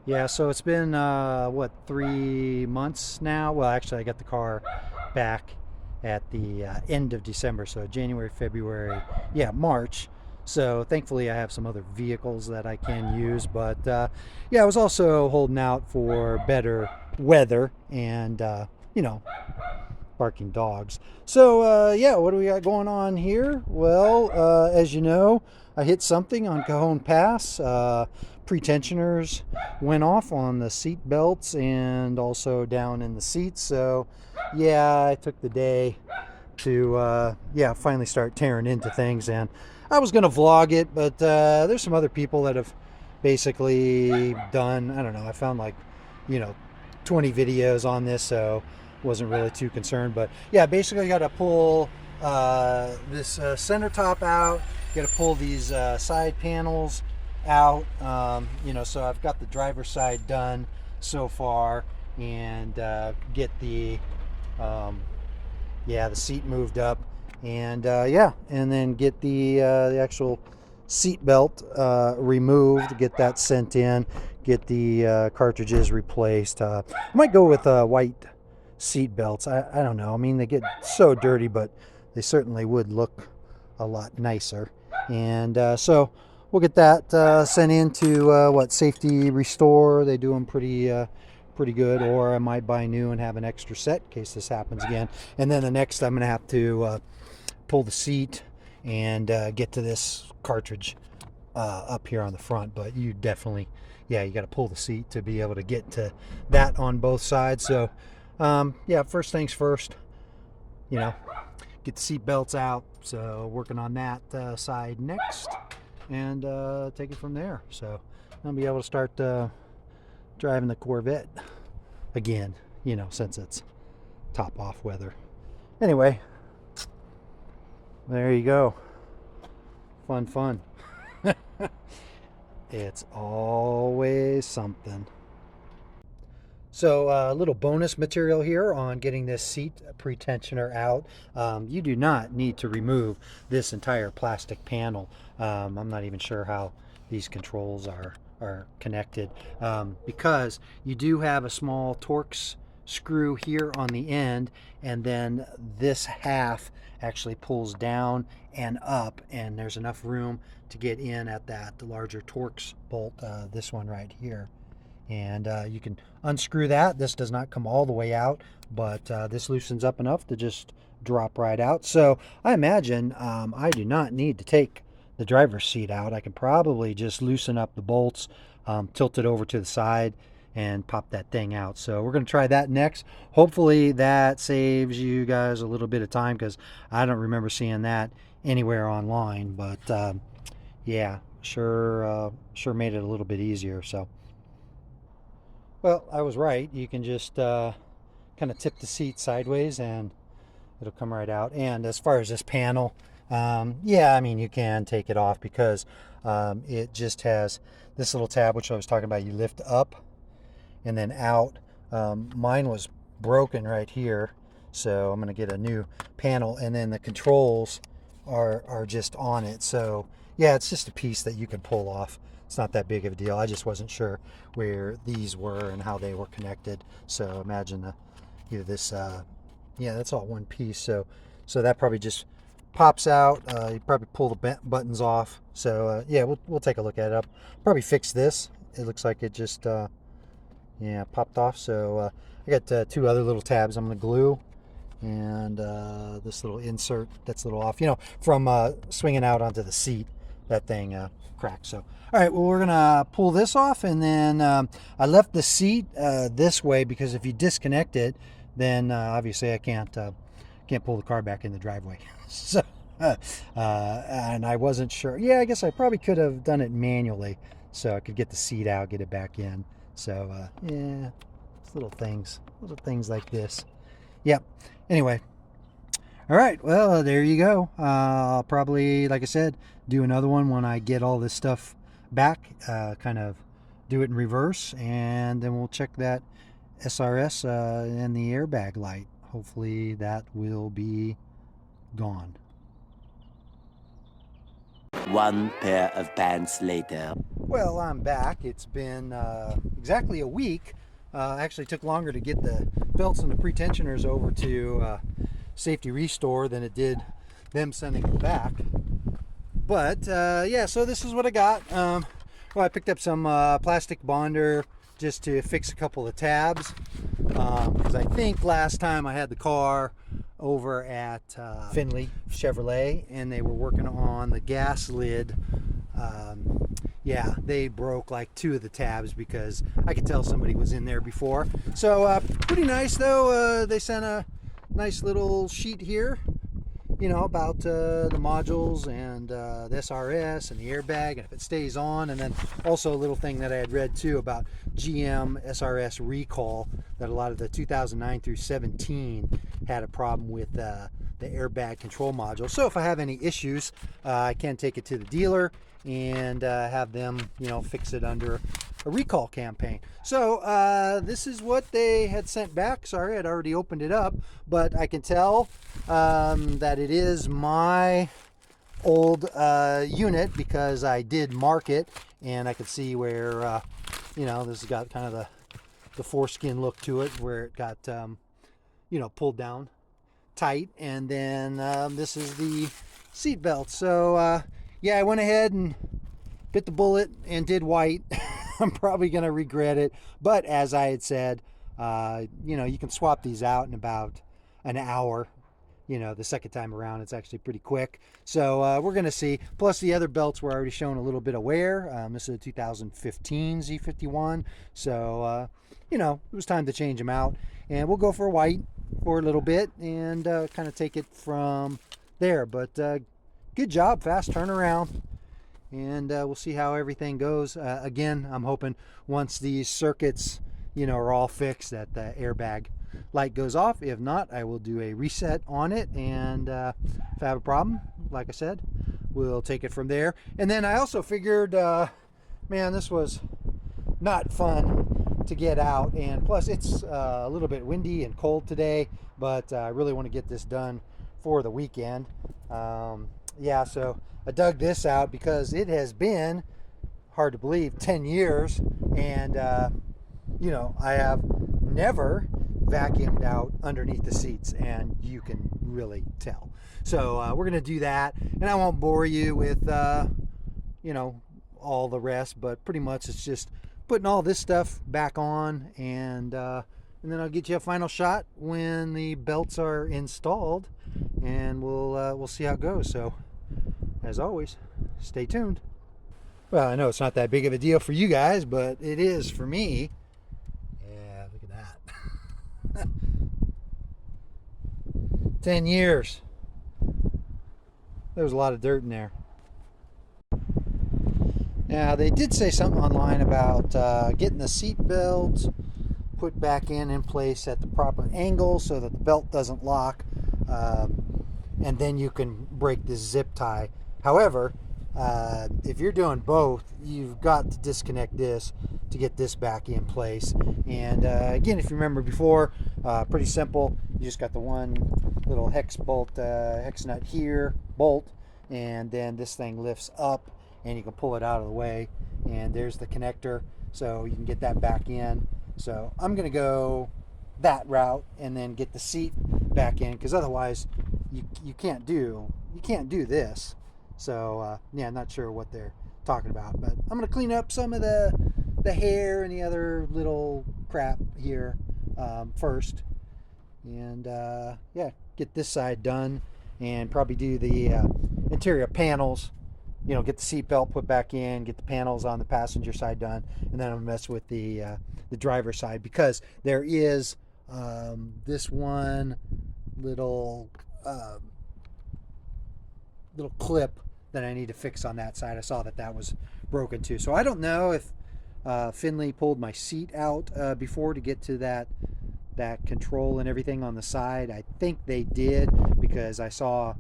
Yeah, so it's been what, 3 months now? Well, actually, I got the car back at the end of December, so January, February, yeah, March. So thankfully, I have some other vehicles that I can use, but yeah, I was also holding out for better weather and you know, barking dogs. So yeah, what do we got going on here? Well, as you know, I hit something on Cajon Pass. Pretensioners went off on the seat belts and also down in the seats. So yeah, I took the day to yeah, finally start tearing into things, and I was gonna vlog it, but there's some other people that have basically done, I don't know, I found like, you know, 20 videos on this, so wasn't really too concerned. But yeah, basically got to pull this center top out, got to pull these side panels out, you know, so I've got the driver's side done so far, and get the yeah, the seat moved up, and yeah, and then get the actual seat belt removed, get that sent in, get the cartridges replaced. I might go with white seat belts. I don't know. I mean, they get so dirty, but they certainly would look a lot nicer. And so we'll get that sent into what, Safety Restore. They do them pretty good, or I might buy new and have an extra set in case this happens again. And then the next, I'm gonna have to pull the seat and get to this cartridge up here on the front. But you definitely, yeah, you got to pull the seat to be able to get to that on both sides. So yeah, first things first, you know, get the seat belts out. So working on that side next, and take it from there. So I'll be able to start driving the Corvette again, you know, since it's top off weather. Anyway, there you go. Fun. It's always something. So a little bonus material here on getting this seat pretensioner out. You do not need to remove this entire plastic panel. I'm not even sure how these controls are connected, because you do have a small Torx screw here on the end, and then this half actually pulls down and up, and there's enough room to get in at that larger Torx bolt, this one right here. And you can unscrew that. This does not come all the way out, but this loosens up enough to just drop right out. So I imagine I do not need to take the driver's seat out. I can probably just loosen up the bolts, tilt it over to the side, and pop that thing out. So we're going to try that next. Hopefully that saves you guys a little bit of time, because I don't remember seeing that anywhere online. But yeah, sure made it a little bit easier. So well, I was right. You can just kind of tip the seat sideways and it'll come right out. And as far as this panel, yeah, I mean, you can take it off, because it just has this little tab, which I was talking about. You lift up and then out. Mine was broken right here, so I'm going to get a new panel, and then the controls are just on it. So yeah, it's just a piece that you can pull off. It's not that big of a deal. I just wasn't sure where these were and how they were connected. So imagine either this, yeah, that's all one piece. So that probably just pops out. You probably pull the buttons off. So yeah, we'll take a look at it. I'll probably fix this. It looks like it just yeah, popped off. So I got two other little tabs I'm going to glue, and this little insert that's a little off, you know, from swinging out onto the seat. That thing cracked. So all right, well, we're gonna pull this off, and then I left the seat this way, because if you disconnect it, then obviously I can't pull the car back in the driveway. So and I wasn't sure. Yeah, I guess I probably could have done it manually, so I could get the seat out, get it back in. So yeah, it's little things like this. Yep. Anyway, all right, well, there you go. I'll probably, like I said, do another one when I get all this stuff back, kind of do it in reverse, and then we'll check that SRS and the airbag light. Hopefully that will be gone. One pair of pants later. Well, I'm back. It's been exactly a week. Actually took longer to get the belts and the pretensioners over to Safety Restore than it did them sending them back. But yeah, so this is what I got. Well, I picked up some plastic bonder just to fix a couple of tabs, because I think last time I had the car over at Finley Chevrolet and they were working on the gas lid. Yeah, they broke like 2 of the tabs because I could tell somebody was in there before. So pretty nice though. They sent a nice little sheet here, you know, about the modules and the SRS and the airbag and if it stays on, and then also a little thing that I had read too about GM SRS recall, that a lot of the 2009 through 17 had a problem with the airbag control module. So if I have any issues, I can take it to the dealer and have them, you know, fix it under a recall campaign. So this is what they had sent back. Sorry, I'd already opened it up, but I can tell that it is my old unit because I did mark it, and I could see where you know, this has got kind of the foreskin look to it, where it got you know, pulled down tight. And then this is the seat belt. So yeah, I went ahead and bit the bullet and did white. I'm probably going to regret it, but as I had said, you know, you can swap these out in about an hour. You know, the second time around it's actually pretty quick. So we're going to see. Plus the other belts were already showing a little bit of wear. This is a 2015 Z51, so you know, it was time to change them out, and we'll go for white for a little bit and kind of take it from there. But good job, fast turnaround, and we'll see how everything goes. Again, I'm hoping once these circuits, you know, are all fixed, that the airbag light goes off. If not, I will do a reset on it, and if I have a problem, like I said, we'll take it from there. And then I also figured, man, this was not fun to get out, and plus it's a little bit windy and cold today, but I really want to get this done for the weekend. Yeah, so I dug this out because it has been, hard to believe, 10 years, and you know, I have never vacuumed out underneath the seats, and you can really tell. So we're gonna do that, and I won't bore you with you know, all the rest, but pretty much it's just putting all this stuff back on, and then I'll get you a final shot when the belts are installed, and we'll see how it goes. So as always, stay tuned. Well, I know it's not that big of a deal for you guys, but it is for me. Yeah, look at that. 10 years. There was a lot of dirt in there. Now, they did say something online about getting the seat belt put back in place at the proper angle so that the belt doesn't lock, and then you can break the zip tie. However, if you're doing both, you've got to disconnect this to get this back in place. And again, if you remember before, pretty simple. You just got the one little hex nut here, bolt, and then this thing lifts up and you can pull it out of the way, and there's the connector, so you can get that back in. So I'm gonna go that route and then get the seat back in, because otherwise you can't do this. So yeah, I'm not sure what they're talking about, but I'm gonna clean up some of the hair and the other little crap here first, and yeah, get this side done, and probably do the interior panels. You know, get the seat belt put back in, get the panels on the passenger side done, and then I'm gonna mess with the driver's side, because there is this one little clip that I need to fix on that side. I saw that was broken too. So I don't know if Finley pulled my seat out before to get to that control and everything on the side. I think they did, because I saw,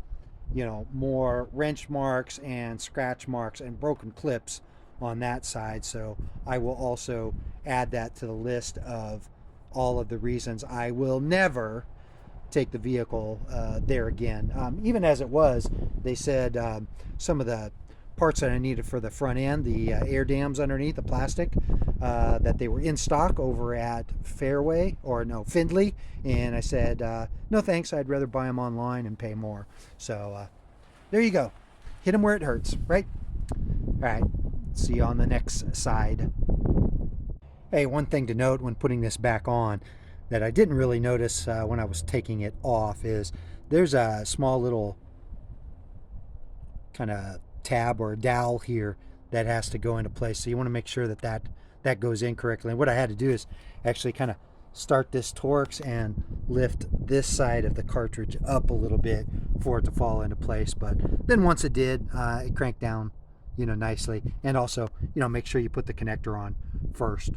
you know, more wrench marks and scratch marks and broken clips on that side. So I will also add that to the list of all of the reasons I will never take the vehicle there again. Even as it was, they said some of the parts that I needed for the front end, the air dams underneath, the plastic, that they were in stock over at Findlay. And I said, no thanks, I'd rather buy them online and pay more. So there you go. Hit them where it hurts, right? All right, see you on the next side. Hey, one thing to note when putting this back on that I didn't really notice when I was taking it off is there's a small little kind of tab or dowel here that has to go into place. So you want to make sure that that goes in correctly. And what I had to do is actually kind of start this Torx and lift this side of the cartridge up a little bit for it to fall into place. But then once it did, it cranked down, nicely. And also, make sure you put the connector on first.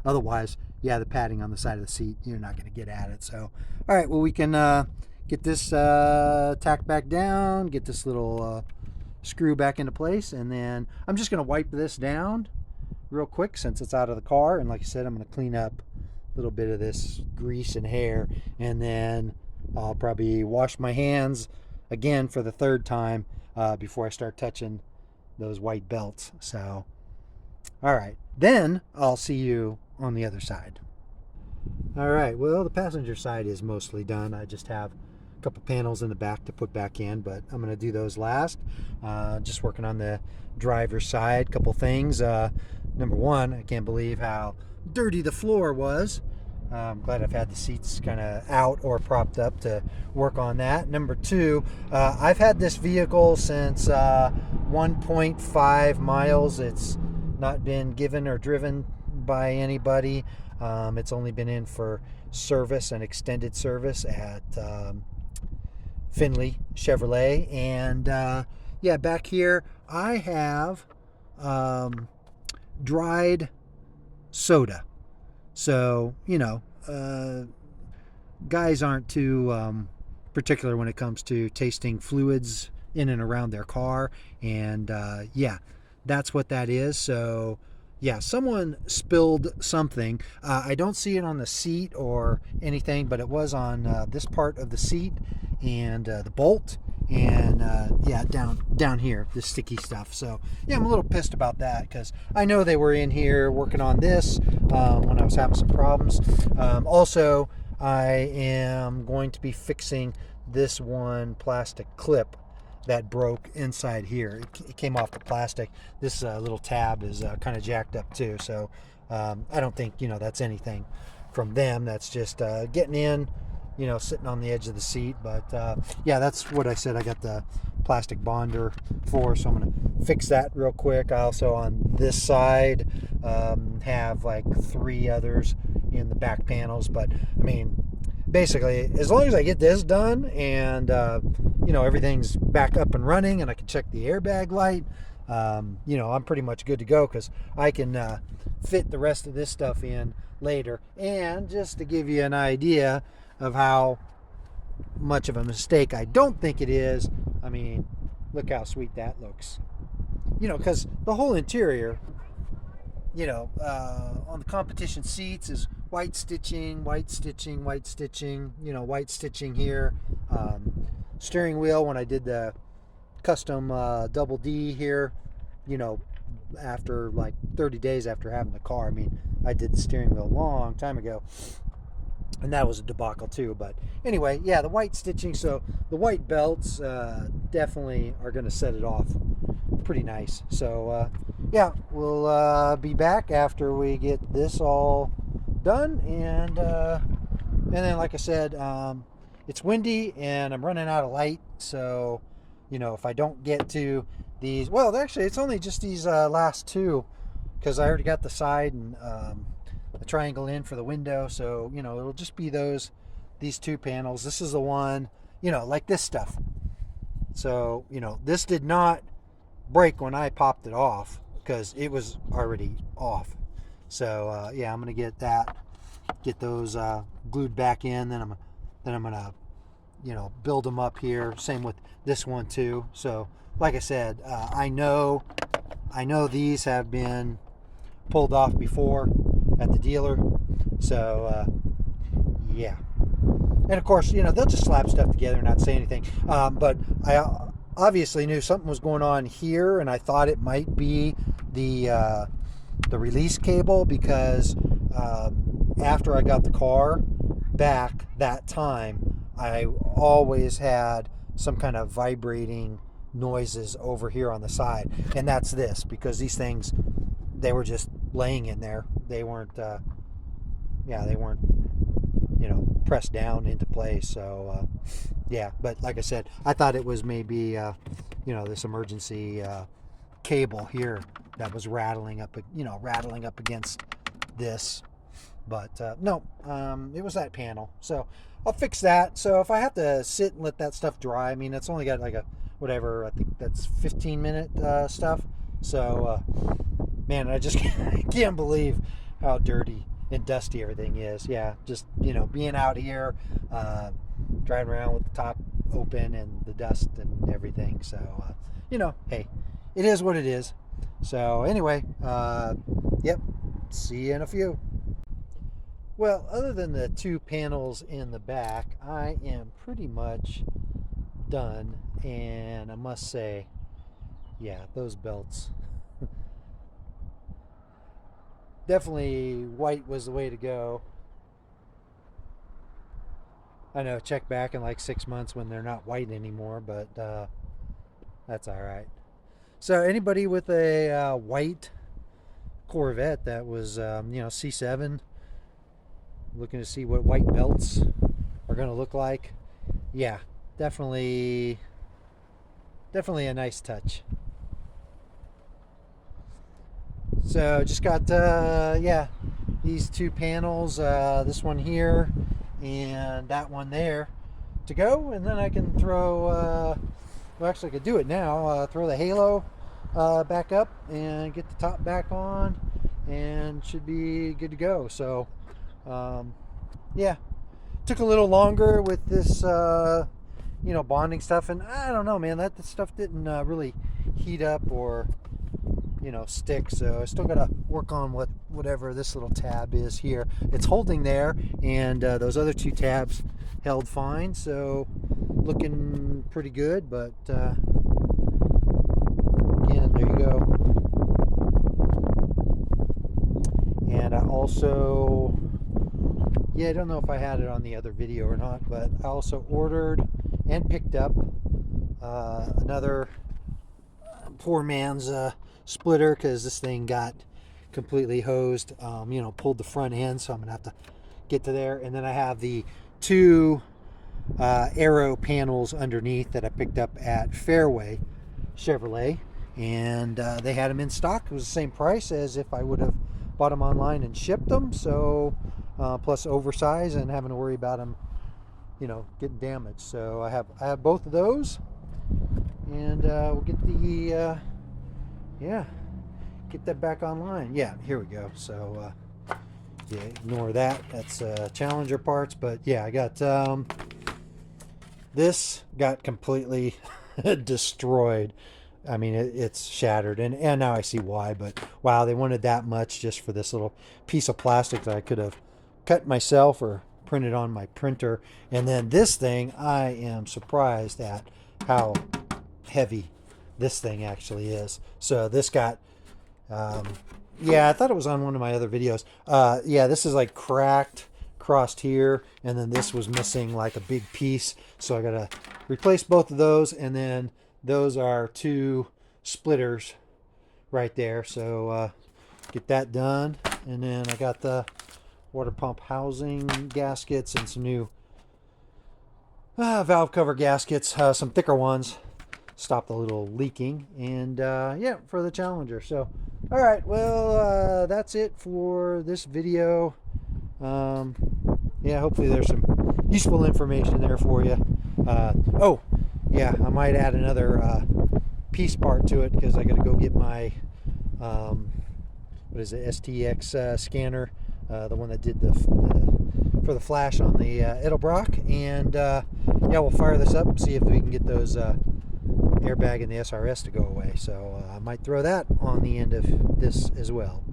Otherwise, yeah, the padding on the side of the seat, you're not going to get at it. So, all right, well, we can get this tacked back down, get this little screw back into place, and then I'm just going to wipe this down real quick since it's out of the car. And like I said, I'm going to clean up a little bit of this grease and hair, and then I'll probably wash my hands again for the third time before I start touching those white belts. So, all right, then I'll see you on the other side. All right, well, the passenger side is mostly done. I just have a couple panels in the back to put back in, but I'm going to do those last. Just working on the driver's side. Couple things. Number one, I can't believe how dirty the floor was. I'm glad I've had the seats kind of out or propped up to work on that. Number two, I've had this vehicle since 1.5 miles. It's not been given or driven by anybody. It's only been in for service and extended service at Findlay Chevrolet. And yeah, back here I have dried soda. So, guys aren't too particular when it comes to tasting fluids in and around their car. And yeah, that's what that is. So yeah, someone spilled something. I don't see it on the seat or anything, but it was on this part of the seat and the bolt, and yeah, down here, this sticky stuff. So yeah, I'm a little pissed about that because I know they were in here working on this when I was having some problems. Also, I am going to be fixing this one plastic clip that broke inside here. It came off the plastic. This little tab is kind of jacked up too. So I don't think that's anything from them. That's just getting in, sitting on the edge of the seat. But yeah, that's what I said I got the plastic bonder for. So I'm gonna fix that real quick. I also on this side have like 3 others in the back panels. But I mean, basically, as long as I get this done and everything's back up and running and I can check the airbag light, I'm pretty much good to go, because I can fit the rest of this stuff in later. And just to give you an idea of how much of a mistake I don't think it is, I mean, look how sweet that looks. Because the whole interior, on the competition seats is white stitching, white stitching, white stitching, white stitching here. Steering wheel, when I did the custom double D here, after like 30 days after having the car. I mean, I did the steering wheel a long time ago, and that was a debacle too. But anyway, yeah, the white stitching. So the white belts definitely are going to set it off pretty nice. So yeah, we'll be back after we get this all done. And then, like I said, it's windy and I'm running out of light. So, if I don't get to these, well, actually, it's only just these last 2, because I already got the side and the triangle in for the window. So, it'll just be these 2 panels. This is the one, like this stuff. So, this did not break when I popped it off, because it was already off. So, yeah, I'm going to get those glued back in. Then I'm gonna build them up here. Same with this one too. So like I said, I know these have been pulled off before at the dealer. So yeah, and of course they'll just slap stuff together and not say anything. But obviously knew something was going on here, and I thought it might be the release cable, because after I got the car back that time, I always had some kind of vibrating noises over here on the side, and that's this, because these things, they were just laying in there. They weren't they weren't, pressed down into place. So yeah, but like I said, I thought it was maybe this emergency cable here that was rattling up against this. But no, it was that panel. So I'll fix that. So if I have to sit and let that stuff dry, I mean, it's only got like a whatever, I think that's 15-minute stuff. So man, I just can't believe how dirty and dusty everything is. Yeah, just being out here, driving around with the top open and the dust and everything. So hey, it is what it is. So anyway, yep, see you in a few. Well, other than the two panels in the back, I am pretty much done, and I must say, yeah, those belts, definitely white was the way to go. I know, check back in like 6 months when they're not white anymore, but that's all right. So anybody with a white Corvette that was C7, looking to see what white belts are going to look like, yeah, definitely a nice touch. So just got these two panels, this one here and that one there, to go, and then I can throw well, actually I could do it now, throw the halo back up and get the top back on, and should be good to go. So yeah, took a little longer with this bonding stuff, and I don't know, man, that stuff didn't really heat up or stick. So I still gotta work on whatever this little tab is here. It's holding there, and those other two tabs held fine, so looking pretty good. But again, there you go. And I also, I don't know if I had it on the other video or not, but I also ordered and picked up another poor man's splitter, because this thing got completely hosed, pulled the front end, so I'm gonna have to get to there. And then I have the two aero panels underneath that I picked up at Fairway Chevrolet, and they had them in stock. It was the same price as if I would have bought them online and shipped them, so plus oversized and having to worry about them getting damaged. So I have both of those, and we'll get the get that back online. Yeah, here we go. So yeah, ignore that, that's Challenger parts. But yeah, I got this got completely destroyed. I mean, it's shattered, and now I see why. But wow, they wanted that much just for this little piece of plastic that I could have cut myself or printed on my printer. And then this thing, I am surprised at how heavy this thing actually is. So this got I thought it was on one of my other videos. This is like cracked, crossed here, and then this was missing like a big piece, so I gotta replace both of those. And then those are two splitters right there, so get that done. And then I got the water pump housing gaskets and some new valve cover gaskets, some thicker ones, stop the little leaking. And for the Challenger. So all right, well, that's it for this video. Hopefully there's some useful information there for you. I might add another piece part to it, because I got to go get my STX scanner, the one that did the for the flash on the Edelbrock. And we'll fire this up and see if we can get those airbag and the SRS to go away. So I might throw that on the end of this as well.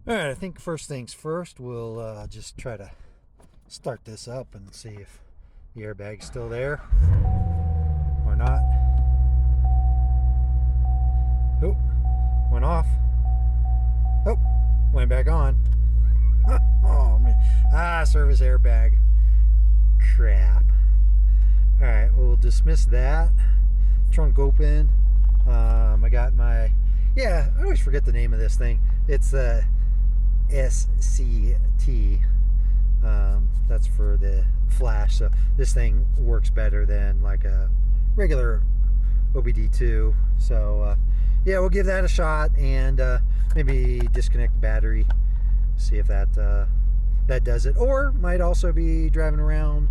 All right, I think first things first, we'll just try to start this up and see if the airbag's still there or not. Service airbag. Crap. Alright, we'll dismiss that. Trunk open. I got my, yeah, I always forget the name of this thing. It's the SCT. That's for the flash. So this thing works better than like a regular OBD2. So yeah, we'll give that a shot and maybe disconnect the battery, see if that that does it. Or might also be driving around,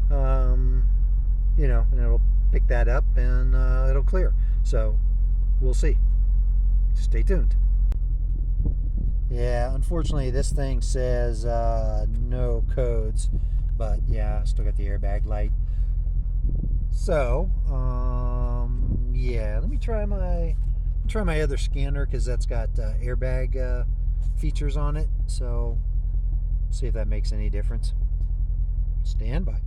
you know, and it'll pick that up and it'll clear. So we'll see. Stay tuned. Yeah, unfortunately this thing says no codes, but yeah, still got the airbag light. So yeah, let me try my other scanner, because that's got airbag features on it. So see if that makes any difference. Stand by.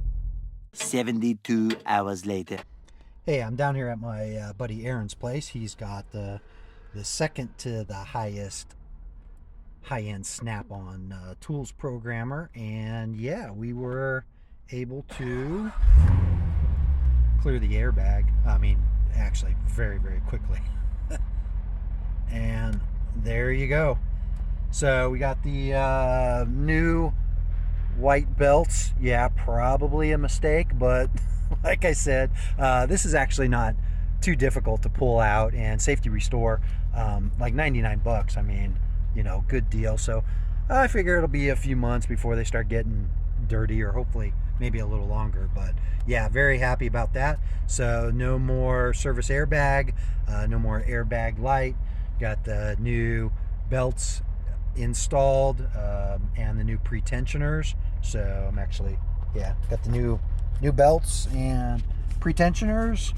72 hours later. Hey, I'm down here at my buddy Aaron's place. He's got the second to the highest high-end snap-on tools programmer, and yeah, we were able to clear the airbag. I mean, actually very, very quickly. And there you go. So we got the new white belts. Yeah, probably a mistake, but like I said, this is actually not too difficult to pull out and safety restore. Like 99 bucks. I mean, you know, good deal. So I figure it'll be a few months before they start getting dirty, or hopefully maybe a little longer. But yeah, very happy about that. So no more service airbag, no more airbag light. Got the new belts installed, and the new pretensioners. So I'm actually, yeah, got the new belts and pretensioners.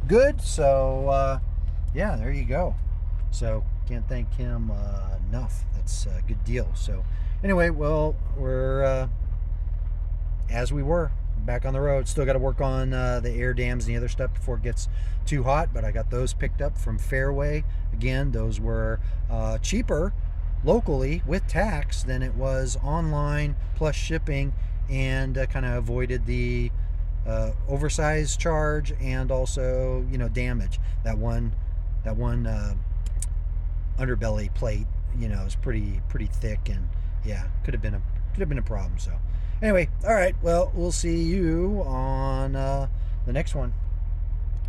Good. So yeah, there you go. So can't thank him enough. That's a good deal. So anyway, well, we're as we were back on the road. Still got to work on the air dams and the other stuff before it gets too hot, but I got those picked up from Fairway. Again, those were cheaper locally with tax than it was online plus shipping, and kind of avoided the oversized charge and also, you know, damage. That one underbelly plate, you know, is pretty thick, and yeah, could have been a problem. So anyway, all right, well, we'll see you on the next one.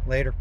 Later.